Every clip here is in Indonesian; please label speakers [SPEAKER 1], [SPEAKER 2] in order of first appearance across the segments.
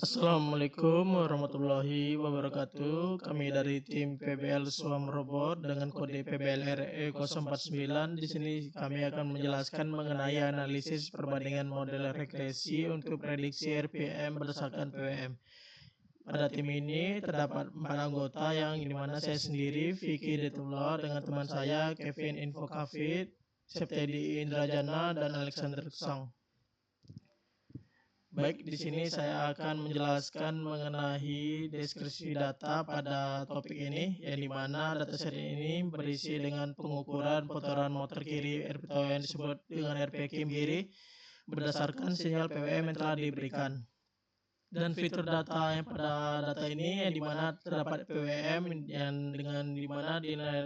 [SPEAKER 1] Assalamualaikum warahmatullahi wabarakatuh. Kami dari tim PBL Suam Robot dengan kode PBLRE 049. Di sini kami akan menjelaskan mengenai analisis perbandingan model regresi untuk prediksi RPM berdasarkan PWM. Pada tim ini terdapat 4 anggota yang dimana saya sendiri, Vicky Detullah, dengan teman saya Kevin Infokafit, Septedi Indrajana, dan Alexander Kusang. Baik, di sini saya akan menjelaskan mengenai deskripsi data pada topik ini, yang dimana dataset ini berisi dengan pengukuran putaran motor kiri atau yang disebut dengan RPM kiri berdasarkan sinyal PWM yang telah diberikan. Dan fitur data yang pada data ini yang dimana terdapat PWM yang dengan dimana nilai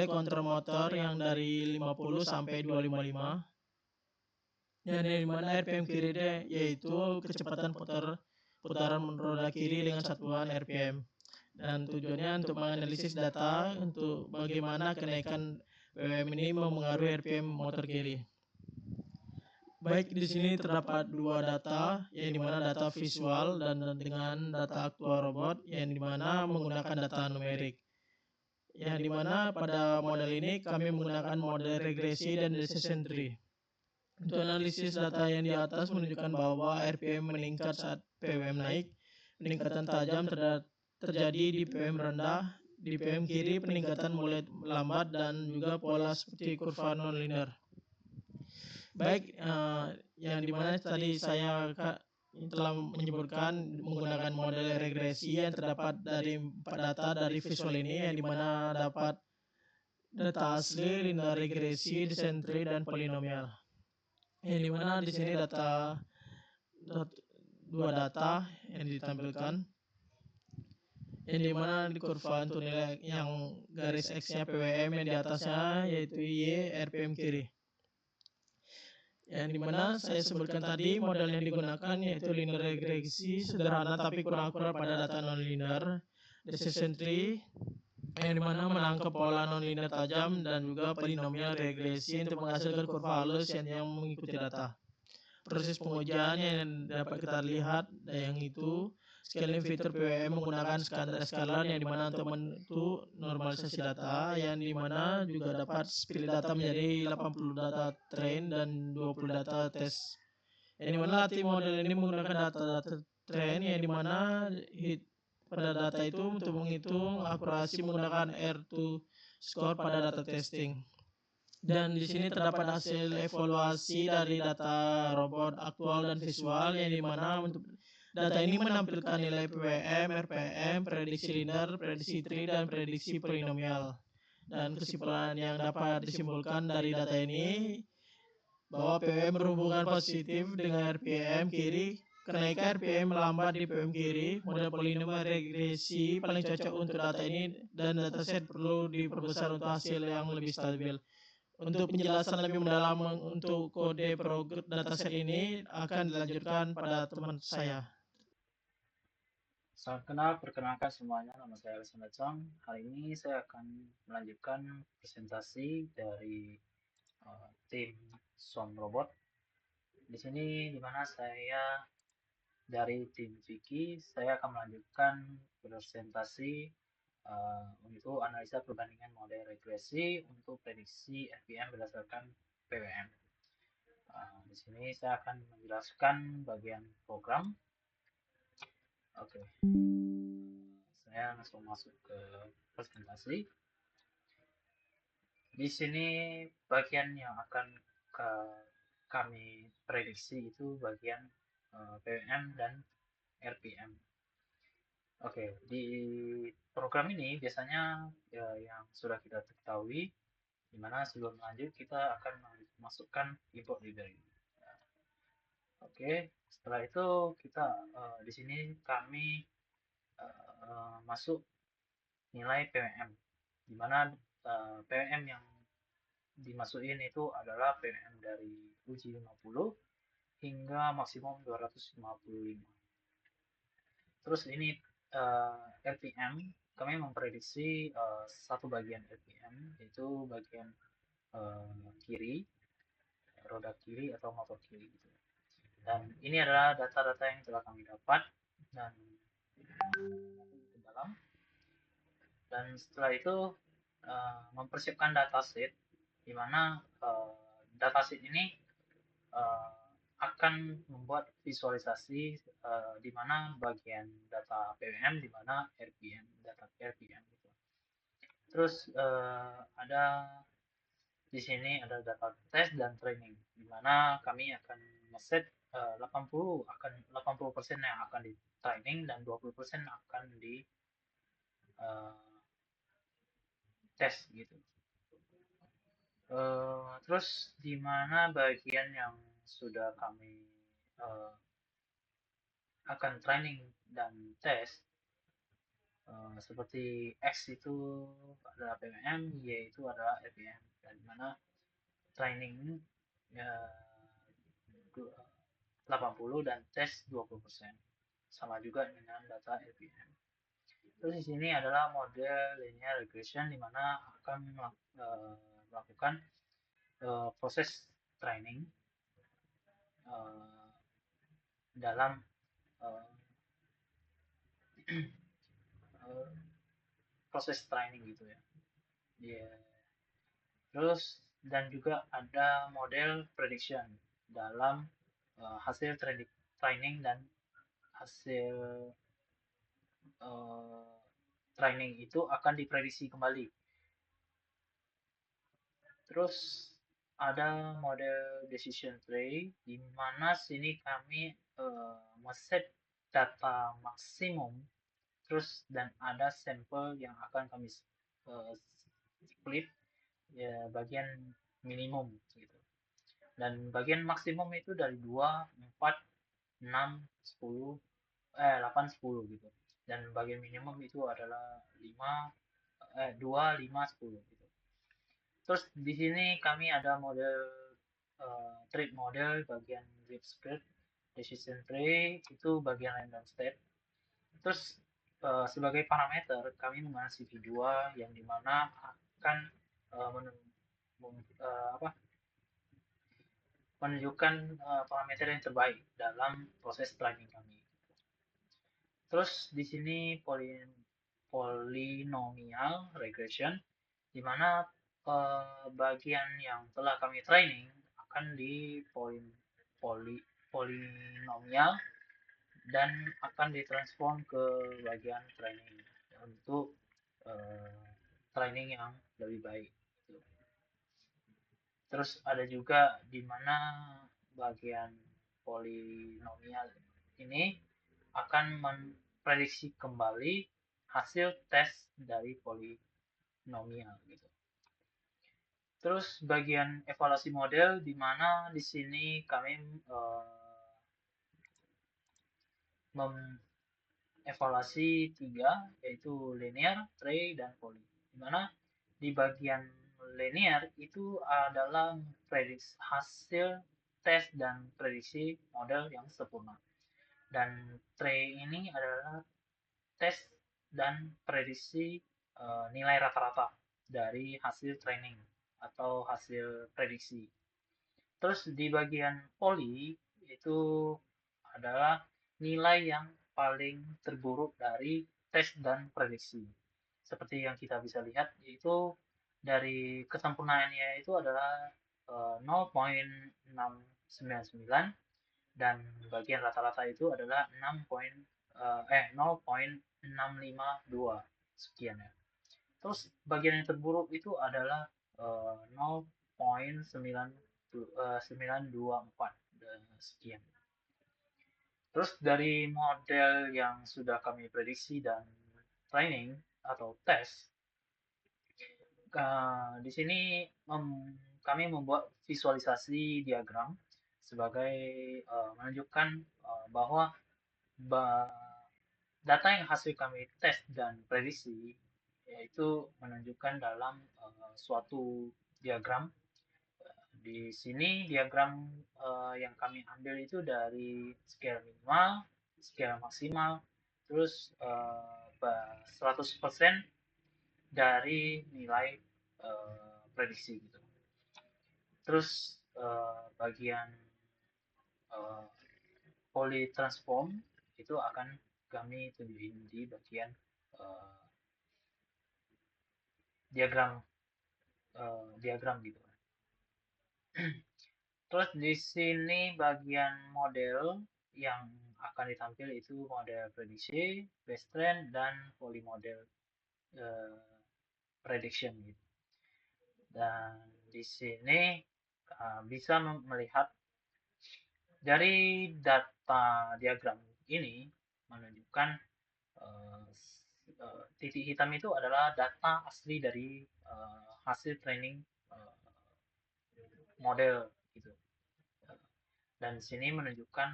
[SPEAKER 1] kontrol motor yang dari 50 sampai 255. Yang dari mana RPM kiri dia yaitu kecepatan putaran roda kiri dengan satuan RPM. Dan tujuannya untuk menganalisis data untuk bagaimana kenaikan PWM ini mempengaruhi RPM motor kiri. Baik, di sini terdapat dua data, yang dimana data visual dan dengan data aktual robot, yang dimana menggunakan data numerik. Yang dimana pada model ini kami menggunakan model regresi dan decision tree. Untuk analisis data yang di atas menunjukkan bahwa RPM meningkat saat PWM naik, peningkatan tajam terjadi di PWM rendah, di PWM kiri peningkatan mulai lambat dan juga pola seperti kurva nonlinear. Baik, yang dimana tadi saya telah menyebutkan menggunakan model regresi yang terdapat dari 4 data dari visual ini, yang dimana dapat data asli, linear regresi, descent tree, dan polinomial. Yang dimana di sini dua data yang ditampilkan, yang dimana di kurva untuk nilai yang garis X-nya PWM yang di atasnya yaitu Y RPM kiri. Yang dimana saya sebutkan tadi model yang digunakan yaitu linear regresi sederhana tapi kurang akurat pada data non-linear, decision tree yang dimana menangkap pola non-linear tajam, dan juga polinomial regresi untuk menghasilkan kurva halus yang mengikuti data. Proses pengujian yang dapat kita lihat yang itu scaling fitur PWM menggunakan standar scalar, yang dimana untuk membentuk normalisasi data, yang dimana juga dapat split data menjadi 80 data train dan 20 data test. Yang dimana latih model ini menggunakan data train, yang dimana pada data itu untuk menghitung akurasi menggunakan R2 score pada data testing. Dan di sini terdapat hasil evaluasi dari data robot aktual dan visual, yang dimana untuk data ini menampilkan nilai PWM, RPM, prediksi linear, prediksi tree, dan prediksi polinomial. Dan kesimpulan yang dapat disimpulkan dari data ini bahwa PWM berhubungan positif dengan RPM kiri. Kenaikan RPM melambat di PWM kiri. Model polinomial regresi paling cocok untuk data ini, dan dataset perlu diperbesar untuk hasil yang lebih stabil. Untuk penjelasan lebih mendalam untuk kode dataset ini akan dilanjutkan pada teman saya.
[SPEAKER 2] Salam kenal, perkenalkan semuanya, nama saya Alexander Chang. Hari ini saya akan melanjutkan presentasi dari tim Swan Robot. Di sini di mana saya dari tim Vicky, saya akan melanjutkan presentasi untuk analisa perbandingan model regresi untuk prediksi FPM berdasarkan PWM. Di sini saya akan menjelaskan bagian program. Oke. Saya langsung masuk ke presentasi. Di sini bagian yang akan kami prediksi itu bagian PWM dan RPM. Oke, di program ini biasanya ya, yang sudah kita ketahui, di mana sebelum lanjut kita akan memasukkan import library. Oke, setelah itu kita di sini kami masuk nilai PWM, di mana PWM yang dimasukin itu adalah PWM dari uji 50 hingga maksimum 255. Terus ini RPM, kami memprediksi satu bagian RPM, yaitu bagian kiri, roda kiri atau motor kiri gitu. Dan ini adalah data-data yang telah kami dapat dan ke dalam. Dan setelah itu mempersiapkan dataset, di mana dataset ini uh, akan membuat visualisasi di mana bagian data PWM, di mana RPM, data RPM gitu. Terus ada di sini ada data tes dan training, di mana kami akan ngeset 80% yang akan di training dan 20% akan di tes gitu. Terus di mana bagian yang sudah kami akan training dan tes, seperti X itu adalah PWM, Y itu adalah RPM, dan mana training ya, 80 dan tes 20%, sama juga dengan data RPM. Terus di sini adalah model linear regression, di mana akan melakukan proses training dalam proses training gitu ya. Yeah. Terus dan juga ada model prediction dalam hasil training dan hasil training itu akan diprediksi kembali. Terus ada model decision tree, di mana sini kami set data maksimum, terus dan ada sampel yang akan kami split ya, bagian minimum gitu. Dan bagian maksimum itu dari 2, 4, 6, 10, 8, 10 gitu. Dan bagian minimum itu adalah 2, 5, 10 gitu. Terus di sini kami ada model trade model bagian deep script, decision tree itu bagian random step. Terus sebagai parameter kami menggunakan CV2 yang dimana akan menunjukkan parameter yang terbaik dalam proses training kami. Terus di sini polynomial regression, di mana bagian yang telah kami training akan di polinomial dan akan ditransform ke bagian training untuk training yang lebih baik. Terus ada juga di mana bagian polinomial ini akan memprediksi kembali hasil tes dari polinomial gitu. Terus bagian evaluasi model, di mana di sini kami mengevaluasi 3, yaitu linear, tree, dan poly. Di mana di bagian linear itu adalah prediksi hasil tes dan prediksi model yang sempurna. Dan tree ini adalah tes dan prediksi nilai rata-rata dari hasil training atau hasil prediksi. Terus di bagian poly itu adalah nilai yang paling terburuk dari tes dan prediksi. Seperti yang kita bisa lihat, yaitu dari kesempurnaannya itu adalah 0,699 dan bagian rata-rata itu adalah 0,652 sekian ya. Terus bagian yang terburuk itu adalah 0,924 sekian. Terus dari model yang sudah kami prediksi dan training atau tes, di sini kami membuat visualisasi diagram sebagai menunjukkan bahwa data yang hasil kami tes dan prediksi yaitu menunjukkan dalam suatu diagram. Di sini diagram yang kami ambil itu dari skala minimal, skala maksimal, terus 100% dari nilai prediksi gitu. Terus bagian poly transform itu akan kami tunjukin di bagian diagram diagram gitu. Terus di sini bagian model yang akan ditampil itu model prediksi, base trend, dan poly model prediction gitu. Dan di sini bisa melihat dari data diagram ini menunjukkan titik hitam itu adalah data asli dari hasil training model gitu. Dan sini menunjukkan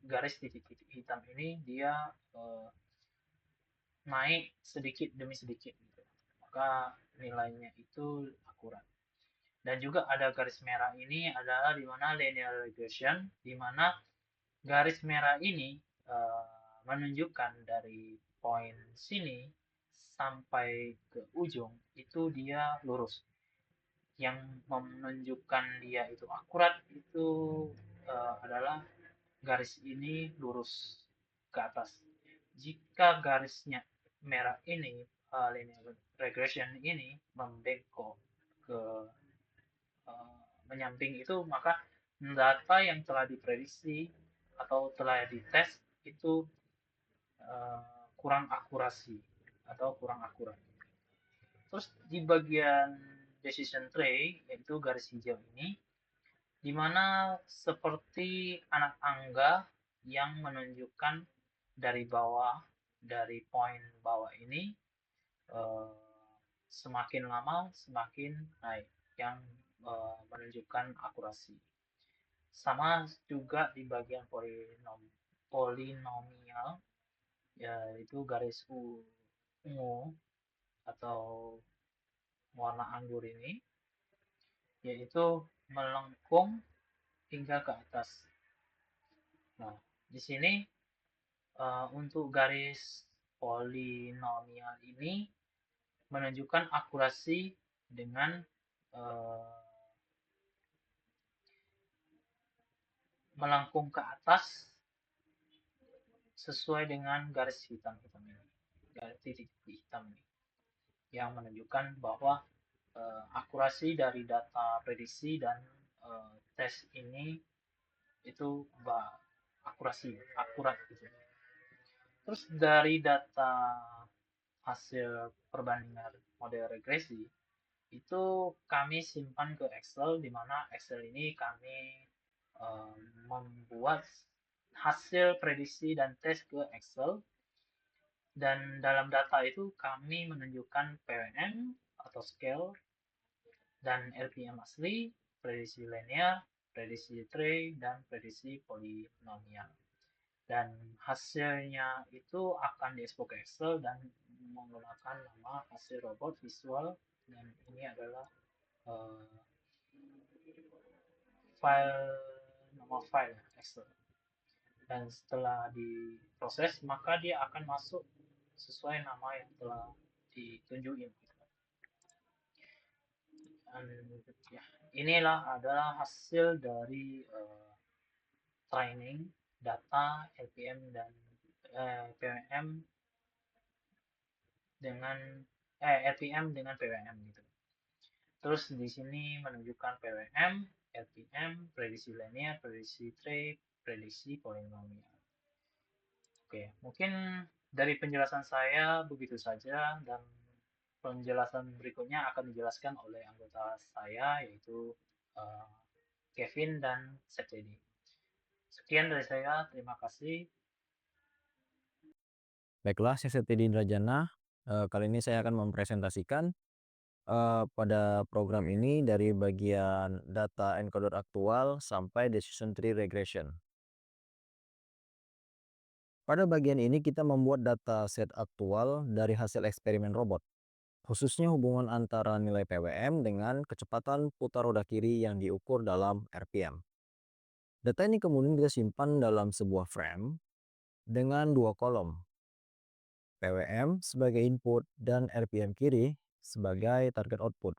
[SPEAKER 2] garis titik-titik hitam ini dia naik sedikit demi sedikit gitu. Maka nilainya itu akurat. Dan juga ada garis merah ini adalah di mana linear regression, di mana garis merah ini menunjukkan dari poin sini sampai ke ujung itu dia lurus. Yang menunjukkan dia itu akurat itu adalah garis ini lurus ke atas. Jika garisnya merah ini, linear regression ini membengkok ke menyamping itu, maka data yang telah diprediksi atau telah dites itu kurang akurasi atau kurang akurat. Terus di bagian decision tree, yaitu garis hijau ini, di mana seperti anak angga yang menunjukkan dari bawah, dari poin bawah ini, semakin lama semakin naik, yang menunjukkan akurasi. Sama juga di bagian polinomial, yaitu garis ungu atau warna anggur ini, yaitu melengkung hingga ke atas. Nah, di sini untuk garis polinomial ini menunjukkan akurasi dengan melengkung ke atas sesuai dengan garis hitam-hitam ini, garis titik hitam ini, yang menunjukkan bahwa akurasi dari data prediksi dan tes ini itu akurat gitu. Terus dari data hasil perbandingan model regresi itu kami simpan ke Excel, di mana Excel ini kami membuat hasil prediksi dan tes ke Excel, dan dalam data itu kami menunjukkan PWM atau scale dan RPM asli, prediksi linear, prediksi tree, dan prediksi polinomial. Dan hasilnya itu akan diekspor ke Excel dan menggunakan nama hasil robot visual, dan ini adalah nama file Excel. Dan setelah diproses maka dia akan masuk sesuai nama yang telah ditunjukin. Dan ya, inilah adalah hasil dari training data LPM dan PWM dengan LPM dengan PWM gitu. Terus di sini menunjukkan PWM, LPM, prediksi linear, prediksi tree, prediksi polinomial. Oke, mungkin dari penjelasan saya begitu saja, dan penjelasan berikutnya akan dijelaskan oleh anggota saya, yaitu Kevin dan Septedi. Sekian dari saya, terima kasih.
[SPEAKER 3] Baiklah, saya Septedi Indrajana. Kali ini saya akan mempresentasikan pada program ini dari bagian data encoder aktual sampai decision tree regression. Pada bagian ini kita membuat data set aktual dari hasil eksperimen robot, khususnya hubungan antara nilai PWM dengan kecepatan putar roda kiri yang diukur dalam RPM. Data ini kemudian kita simpan dalam sebuah frame dengan dua kolom, PWM sebagai input dan RPM kiri sebagai target output.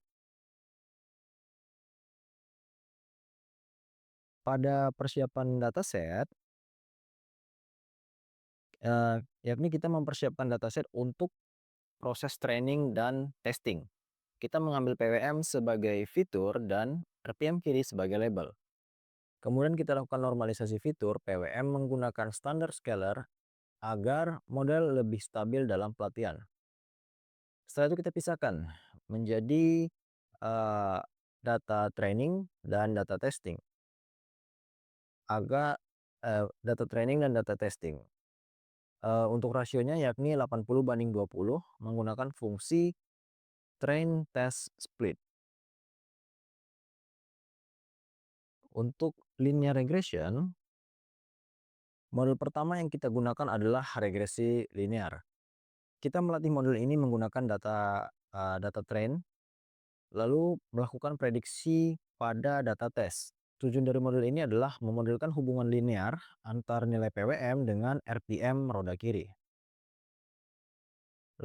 [SPEAKER 3] Pada persiapan dataset, yakni kita mempersiapkan dataset untuk proses training dan testing. Kita mengambil PWM sebagai fitur dan RPM kiri sebagai label. Kemudian kita lakukan normalisasi fitur PWM menggunakan standar scalar agar model lebih stabil dalam pelatihan. Setelah itu kita pisahkan menjadi data training dan data testing. Data training dan data testing. Untuk rasionya yakni 80/20 menggunakan fungsi train test split. Untuk linear regression, model pertama yang kita gunakan adalah regresi linear. Kita melatih model ini menggunakan data train, lalu melakukan prediksi pada data tes. Tujuan dari model ini adalah memodelkan hubungan linear antar nilai PWM dengan RPM roda kiri.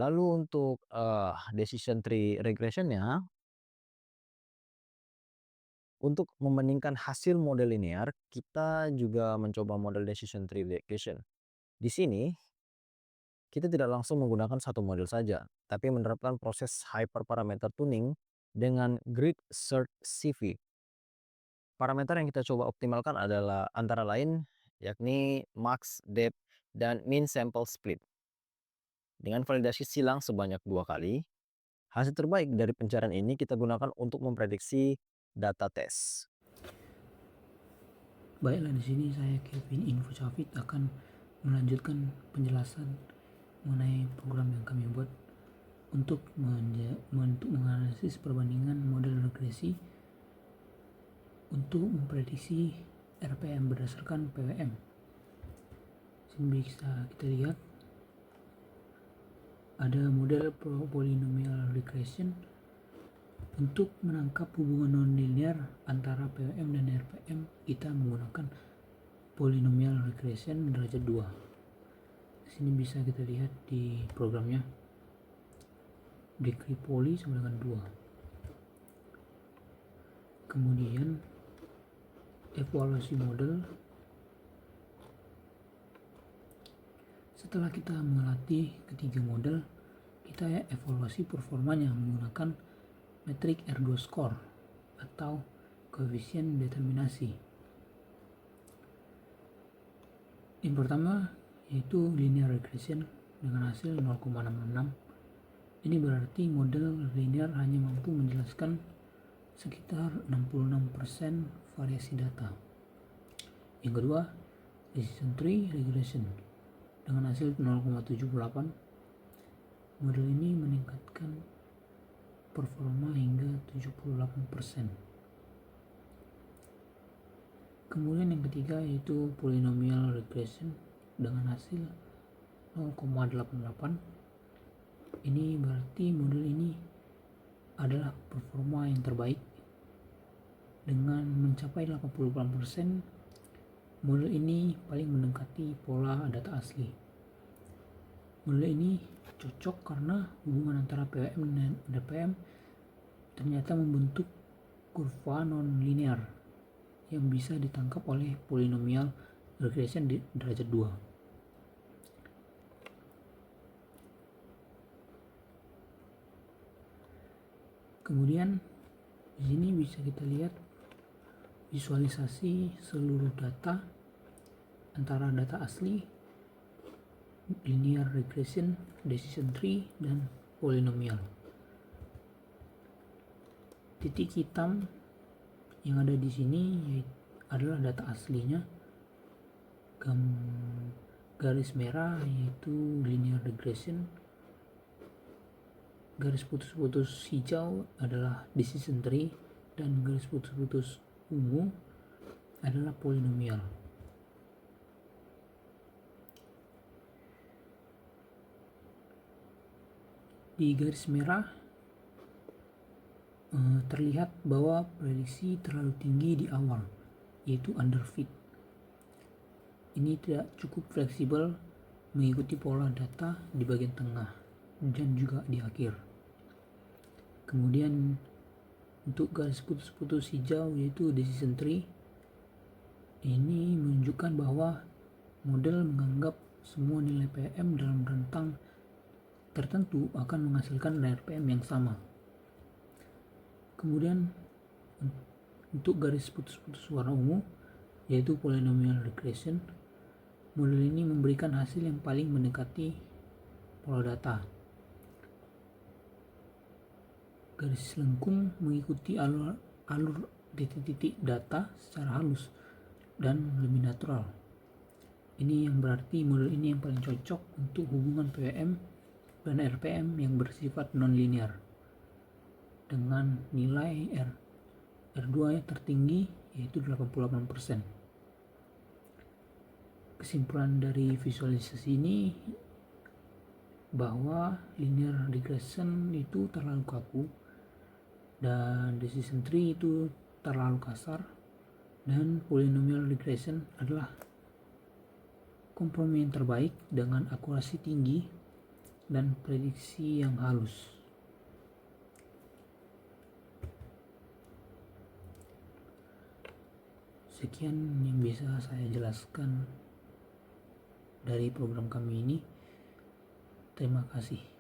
[SPEAKER 3] Lalu untuk decision tree regressionnya, untuk membandingkan hasil model linear, kita juga mencoba model decision tree regression. Di sini, kita tidak langsung menggunakan satu model saja, tapi menerapkan proses hyperparameter tuning dengan grid search CV. Parameter yang kita coba optimalkan adalah antara lain yakni max, depth, dan mean sample split. Dengan validasi silang sebanyak 2 kali, hasil terbaik dari pencarian ini kita gunakan untuk memprediksi data tes.
[SPEAKER 4] Baiklah, di sini saya Kevin Info Chavit akan melanjutkan penjelasan mengenai program yang kami buat untuk menganalisis perbandingan model regresi untuk memprediksi RPM berdasarkan PWM. Sini bisa kita lihat ada model polynomial regression untuk menangkap hubungan nonlinear antara PWM dan RPM. Kita menggunakan polynomial regression derajat 2. Di sini bisa kita lihat di programnya degree poly sama dengan 2. Kemudian evaluasi model. Setelah kita melatih ketiga model, kita evaluasi performanya menggunakan metrik R2 score atau koefisien determinasi. Yang pertama yaitu linear regression dengan hasil 0,66. Ini berarti model linear hanya mampu menjelaskan sekitar 66% variasi data. Yang kedua, decision tree regression dengan hasil 0,78. Model ini meningkatkan performa hingga 78%. Kemudian yang ketiga yaitu polynomial regression dengan hasil 0,88. Ini berarti model ini adalah performa yang terbaik. Dengan mencapai 88%, model ini paling mendekati pola data asli. Model ini cocok karena hubungan antara PWM dan RPM ternyata membentuk kurva non-linear yang bisa ditangkap oleh polynomial regression di derajat 2. Kemudian di sini bisa kita lihat visualisasi seluruh data antara data asli, linear regression, decision tree, dan polynomial. Titik hitam yang ada di sini adalah data aslinya. Garis merah yaitu linear regression. Garis putus-putus hijau adalah decision tree dan garis putus-putus ungu adalah polynomial. Di garis merah terlihat bahwa prediksi terlalu tinggi di awal, yaitu underfit. Ini tidak cukup fleksibel mengikuti pola data di bagian tengah dan juga di akhir. Kemudian untuk garis putus-putus hijau yaitu decision tree, ini menunjukkan bahwa model menganggap semua nilai PM dalam rentang tertentu akan menghasilkan RPM yang sama. Kemudian untuk garis putus-putus warna ungu, yaitu polynomial regression, model ini memberikan hasil yang paling mendekati pola data. Garis lengkung mengikuti alur titik-titik data secara halus dan lebih natural. Ini yang berarti model ini yang paling cocok untuk hubungan PWM dan RPM yang bersifat non-linear dengan nilai R2 yang tertinggi yaitu 88%. Kesimpulan dari visualisasi ini bahwa linear regression itu terlalu kaku dan decision tree itu terlalu kasar, dan polynomial regression adalah kompromi yang terbaik dengan akurasi tinggi dan prediksi yang halus. Sekian yang bisa saya jelaskan dari program kami ini. Terima kasih.